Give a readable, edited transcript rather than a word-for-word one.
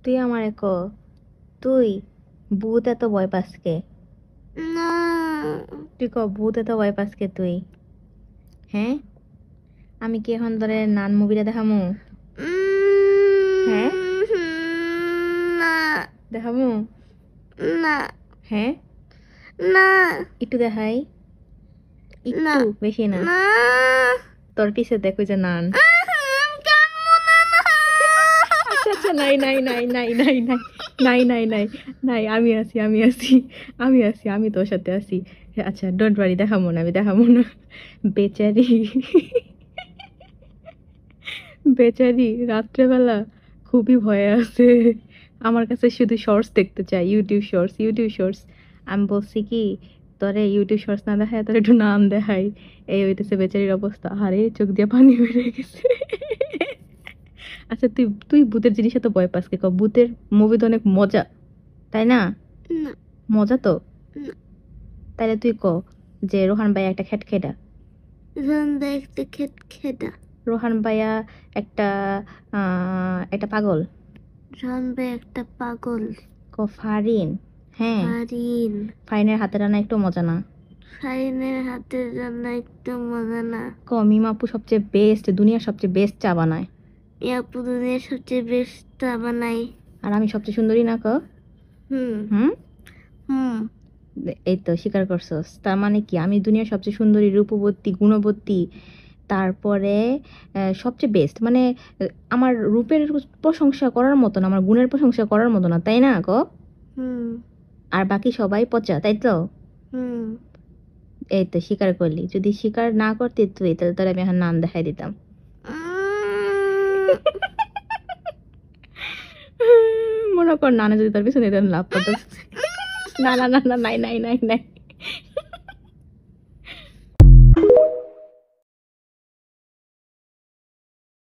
তুই আমারে ক, তুই ভূত এত ভয় পাস কে? না। তুই ক, ভূত এত ভয় পাস কে তুই? হ্যাঁ, আমি কি এখন ধরে নান মুভিটা দেখামু? হ্যাঁ, না। দেখামু? না। হ্যাঁ, না। একটু দেখাই, না। একটু, বেশি না। না। তোর পিছে দেখ ওই যে নান। আচ্ছা আচ্ছা, নাই নাই নাই নাই নাই নাই নাই নাই নাই নাই, আমি আছি, আমি আছি, আমি আছি, আমি তোর সাথে আছি। আচ্ছা, ডোন্ট ওয়ারি, দেখাবো না, আমি দেখাবো না। বেচারি, বেচারি রাত্রেবেলা খুবই ভয়ে আছে। আমার কাছে শুধু শর্টস দেখতে চাই, ইউটিউব শর্টস, ইউটিউব শর্টস। আমি বলছি কি, তোরে ইউটিউব শর্টস না দেখায় তোর একটু নাম দেখাই। এই হইতেছে বেচারির অবস্থা, আরে চোখ দিয়ে পানি বেরিয়ে গেছে। আচ্ছা, তুই তুই ভূতের জিনিসে তো ভয় পাস কে? ক, ভূতের মুভি তো অনেক মজা, তাই না? না। মজা তো। না। তাইলে তুই ক যে রোহান ভাই একটা খেটখেটা, রন্দা একটা খেদা। রোহান ভাইয়া একটা একটা পাগল। রন্দা একটা পাগল। ক ফারিন, হ্যাঁ, ফারিন। ফারিনের হাতে রান্না একটু মজা না। ফারিনের হাতের রান্না একটু মজা না। ক মিম আপু সবচেয়ে বেস্ট, দুনিয়ার সবচেয়ে বেস্ট চা বানায়। ইয়াপু দুনিয়ার সবচেয়ে বেস্ট চা বানাই। আর আমি সবচেয়ে সুন্দরী না ক? হুম। হুম, হুম। এই তো স্বীকার করছস, তার মানে কি আমি দুনিয়ার সবচেয়ে সুন্দরী, রূপবতী, গুণবতী, তারপরে সবচেয়ে বেস্ট, মানে আমার রূপের প্রশংসা করার মতো না, আমার গুণের প্রশংসা করার মতো না, তাই না ক? হুম। আর বাকি সবাই পচা, তাই তো? হুম। এই তো স্বীকার করলি, যদি স্বীকার না করতি তুই, তাহলে তোর আমি এখন নাম দেখাই দিতাম। মনে কর নানা যদি তোর পিছনে লাভ করতো। না না না না, নাই নাই নাই নাই